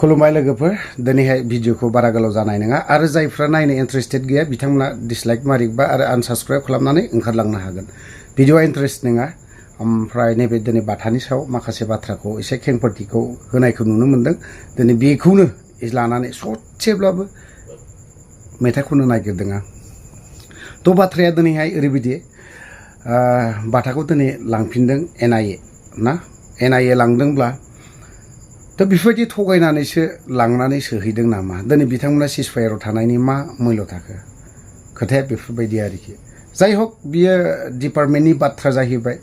खुलुमबाय लोगोफोर दिनैहाय भिडिअखौ बारा गोलाव जानाय नङा आरो जायफ्रा नायनो इन्टारेस्टेड गैया बिथांमोना डिसलाइक मारिबा आरो आनसाबस्क्राइब खालामनानै ओंखारलांनो हागोन भिडिअआ इन्टारेस्ट नङा ओमफ्राय नैबे दिनै बाथानि सायाव माखासे बाथ्राखौ एसे खेंफोरथिखौ होनायखौ नुनो मोन्दों दिनै बेखौनो लानानै ससेब्लाबो मेथाइ खननो नागिरदों आं थ' बाथ्राया दिनैहाय ओरैबायदि बाथाखौ दिनै लांफिनदों NIA ना NIA लांदोंब्ला दा बेफोरबायदि थगायनानैसो लांनानै सोहैदों नामा दिनै बिथांमोना सिजफायाराव थानायनि मा मुल्य थाखो खोथाया बेफोरबायदि आरोखि जाय हक बियो डिपार्टमेन्टनि बाथ्रा जाहैबाय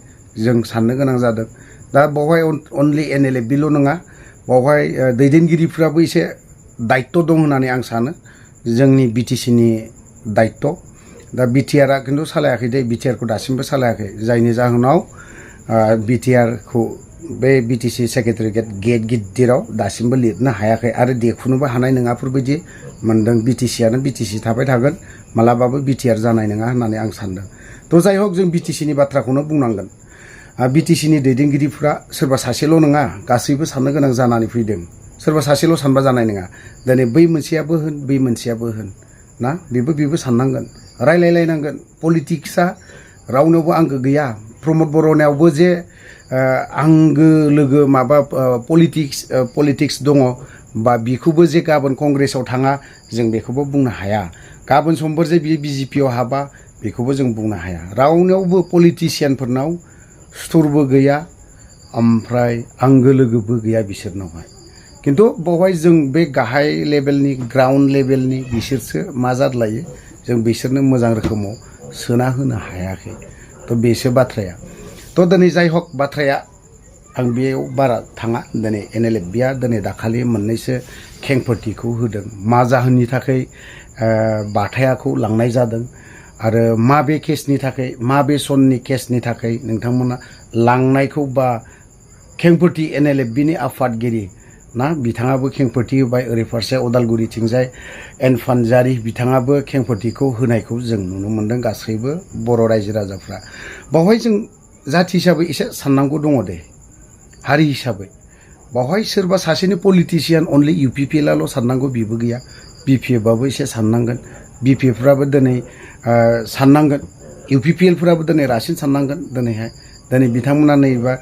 जों साननो गोनां जादों दा बावहाय अनलि NLFBल' नङा बावहाय दैदेनगिरिफ्राबो एसे दायित्व दं होननानै आं सानो जोंनि BTCनि दायित्व दा BTRआ खिन्थु सालायाखै दे BTRखौ दासिमबो सालायाखै जायनि जाहोनाव BTRखौ बे BTC सेक्रेटारियेट गेट गिदिराव दासिमबो लिरनो हायाखै आरो देखुनोबो हानाय नङाफोरबायदि मोनदों BTCआनो BTC थाबाय थागोन मालाबाबो BTR जानाय नङा होननानै आं सानदों थ' जाय हक जों BTCनि बाथ्राखौनो बुंनांगोन BTCनि दैदेनगिरिफ्रा सोरबा सासेल' नङा गासैबो साननो गोनां जानानै फैदों सोरबा सासेल' सानबा जानाय नङा दिनै बै मोनसेयाबो होन बै मोनसेयाबो होन ना बेबो साननांगोन रायलायलायनांगोन पलिटिक्सआ रावनावबो आंगो गैया प्रमद बर'नायावबो जे आंगो लोगो माबा पलिटिक्स दङ बा बिखौबो जे गाबोन कंग्रेसाव थाङा जों बेखौबो बुंनो हाया गाबोन समफोर जे बियो BJPआव हाबा बेखौबो जों बुंनो हाया रावनावबो पलिटिसियानफोरनाव सुथुरबो गैया ओमफ्राय आंगो लोगोबो गैया बिसोरनावहाय खिन्थु बावहाय जों बे गाहाय लेभेलनि ग्राउन्ड लेभेलनि बिसोरसो मा जादलायो जों बिसोरनो मोजां रोखोमाव सोना होनो हायाखै थ' बेसो बाथ्राया थ' दिनै जाय हक बाथ्राया आं बेयाव बारा थाङा दिनै NLFBआ दिनै दाखालि मोननैसो खेंफोरथिखौ होदों मा जाहोननि थाखाय बाथायाखौ लांनाय जादों आरो माबे केसनि थाखाय माबे सननि केसनि थाखाय नोंथांमोना लांनायखौ बा खेंफोरथि NLFBनि आफादगिरि ना बिथाङाबो खेंफोरथि होबाय ओरै फारसे उदालगुरिथिंजाय एन फानजारि बिथाङाबो खेंफोरथिखौ होनायखौ जों नुनो मोन्दों गासैबो बर' रायजो राजाफ्रा बावहाय जों जाथि हिसाबै एसे साननांगौ दङ दे हारि हिसाबै बावहाय सोरबा सासेनि पलिटिसियान अनलि UPPLआल' साननांगौ बेबो गैया BPFआबो एसे साननांगोन BPFफ्राबो दिनै साननांगोन UPPLफोराबो दिनै रासिन साननांगोन दिनै बिथांमोना नैबा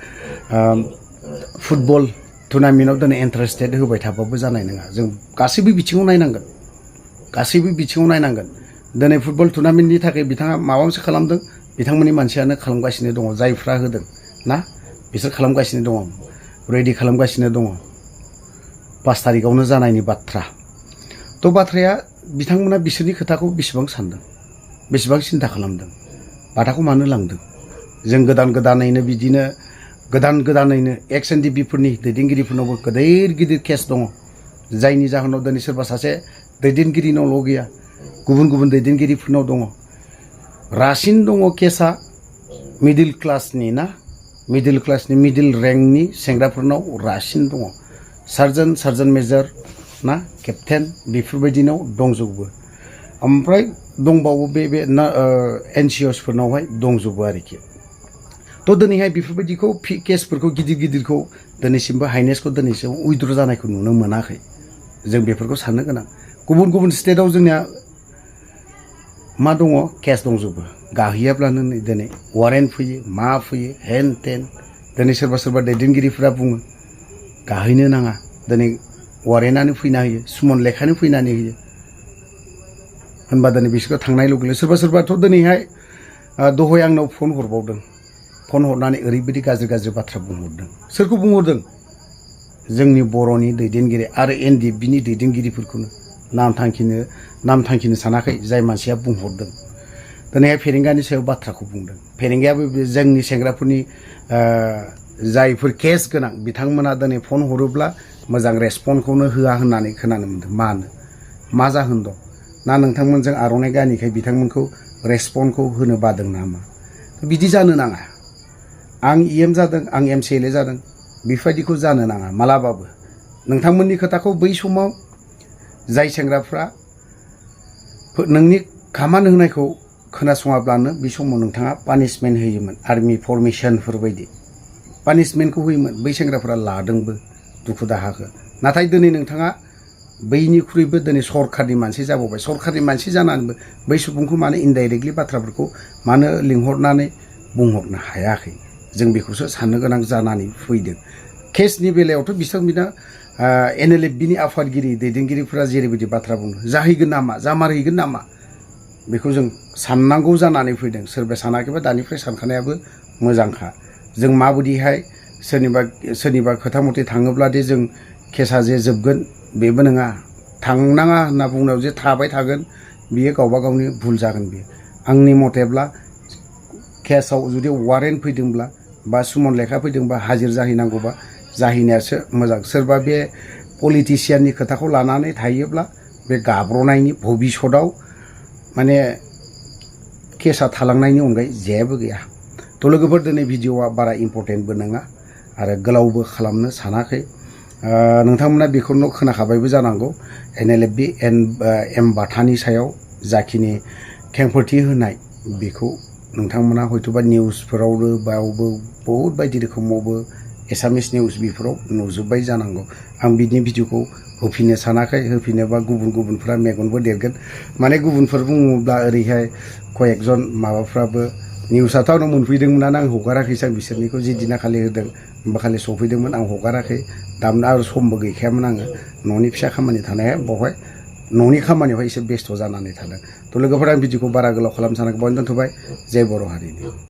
फुटबल टुर्नामेन्टआव दिनै इन्टारेस्टेड होबाय थाबाबो जानाय नङा जों गासैबो बिथिङाव नायनांगोन दिनै फुटबल टुर्नामेन्टनि थाखाय बिथाङा माबा मोनसे खालामदों बिथांमोननि मानसियानो खालामगासिनो दङ जायफ्रा होदों ना बिसोर खालामगासिनो दङ रेडि खालामगासिनो दङ 5 तारिखआवनो जानायनि बाथ्रा थ' बाथ्राया बिथांमोना बिसोरनि खोथाखौ बेसेबां सानदों बेसेबां सिन्था खालामदों बाथाखौ मानो लांदों जों गोदानैनो बिदिनो गोदानैनो एक्स NDBफोरनि दैदेनगिरिफोरनावबो गिदिर केस दङ जायनि जाहोनाव दिनै सोरबा सासे दैदेनगिरिनावल' गैया गुबुन दैदेनगिरिफोरनाव दङ रासिन दङ केसा मिडिल क्लासनि मिडिल रेंकनि सेंग्राफोरनाव रासिन दङ सार्जेन्ट मेजर ना केप्टेन बेफोरबायदिनाव दंजोबो ओमफ्राय दंबावो बे NCOsफोरनावहाय दंजोबो आरोखि थ' दिनैहाय बेफोरबायदिखौ केसफोरखौ गिदिरखौ दिनैसिमबो हाइनेसखौ दिनैसिम उइद्र' जानायखौ नुनो मोनाखै जों बेफोरखौ साननो गोनां गुबुन स्टेटआव जोंनिया मा दङ केस दंजोबो गाहैयाब्लानो नै दिनै वारेन्ट फैयो मा फैयो हेन टेन दिनै सोरबा दैदेनगिरिफ्रा बुङो गाहैनो नाङा दिनै वारेन्टआनो फैना होयो सुमन लेखानो फैनानै होयो होनबा दिनै बिसोरखौ थांनाय लोगो सोरबाथ' दिनैहाय दहाय आंनाव फन हरबावदों फन हरनानै ओरैबायदि गाज्रि बाथ्रा बुंहरदों सोरखौ बुंहरदों जोंनि बर'नि दैदेनगिरि आरो NDFBनि दैदेनगिरिफोरखौनो नाम थांखिनो सानाखै जाय मानसिया बुंहरदों दिनैहाय फेरेंगानि सायाव बाथ्राखौ बुंदों फेरेंगायाबो जोंनि सेंग्राफोरनि जायफोर केस गोनां बिथांमोना दिनै फन हरोब्ला मोजां रेसपन्सखौनो होआ होननानै खोनानो मोन्दों मा जाहोन दं ना नोंथांमोनजों आर'नाइ गानिखाय बिथांमोनखौ रेसपन्सखौ होनो बादों नामा बिदि जानो नाङा आं EM जादों आं MCLA जादों बेफोरबायदिखौ जानो नाङा मालाबाबो नोंथांमोननि खोथाखौ बै समाव जाय सेंग्राफ्रा नोंनि खामान होनायखौ खोनासङाब्लानो बे समाव नोंथाङा पानिशमेन्ट होयोमोन आर्मि फरमेशनफोर बायदि पानिशमेन्टखौ होयोमोन बै सेंग्राफोरा लादोंबो दुखु दाहाखौ नाथाय दिनै नोंथाङा बैनिख्रुइबो दिनै सरखारनि मानसि जाबावबाय सरखारनि मानसि जानानैबो बै सुबुंखौ मानो इनडाइरेक्टलि बाथ्राफोरखौ मानो लिंहरनानै बुंहरनो हायाखै जों बेखौसो साननो गोनां जानानै फैदों केसनि बेलायावथ' बिथांमोना NLFBनि आफादगिरि दैदेनगिरिफोरा जेरैबायदि बाथ्रा बुंदों जाहैगोन नामा जामारहैगोन नामा बेखौ जों साननांगौ जानानै फैदों सोरबा सानाखैबा दानिफ्राय सानखानायाबो मोजांखा जों माबायदिहाय सोरनिबा खोथा मथे थाङोब्ला दे जों केसा जे जोबगोन बेबो नङा थांनाङा होनना बुंनायाव जे थाबाय थागोन बियो गावबा गावनि भुल जागोन बियो आंनि मथेब्ला केसाव जुदि वारेन्ट फैदोंब्ला बा सुमन लेखा फैदोंबा हाजिर जाहैनांगौबा जाहैनायासो मोजां सोरबा बे पलिटिसियाननि खोथाखौ लानानै थायोब्ला बे गाब्रनायनि भबिष्यतआव माने केसा थालांनायनि अनगायै जेबो गैया थ' लोगोफोर दिनै भिडिअआ बारा इम्पर्टेन्टबो नङा आरो गोलावबो खालामनो सानाखै नोंथांमोना बेखौनो खोनाखाबायबो जानांगौ NLFB एम बाथानि सायाव जाखिनि खेंफोरथि होनाय बेखौ नोंथांमोना हयथ'बा निउसफोरावबो बावबो बहुद बायदि रोखोमावबो एसामिस निउस बेफोराव नुजोब्बाय जानांगौ आं बिनि भिडिअखौ होफिननो सानाखै होफिनोबा गुबुनफोरा मेगनबो देरगोन माने गुबुनफोर बुङोब्ला ओरैहाय कयेकजन माबाफ्राबो निउसआथ' आंनाव मोनफैदोंमोनानो आं हगाराखैसो आं बिसोरनिखौ जि दिना खालि होदों होमबा खालि सफैदोंमोन आं हगाराखै दामना आरो समबो गैखायामोन आङो न'नि फिसा खामानि थानाया बेवहाय न'नि खामानियावहाय एसे बेस्थ' जानानै थादों थ' लोगोफोरा आं भिडिअखौ बारा गोलाव खालामनो सानाखै बावनो दोनथ'बाय जय बर' हारिनि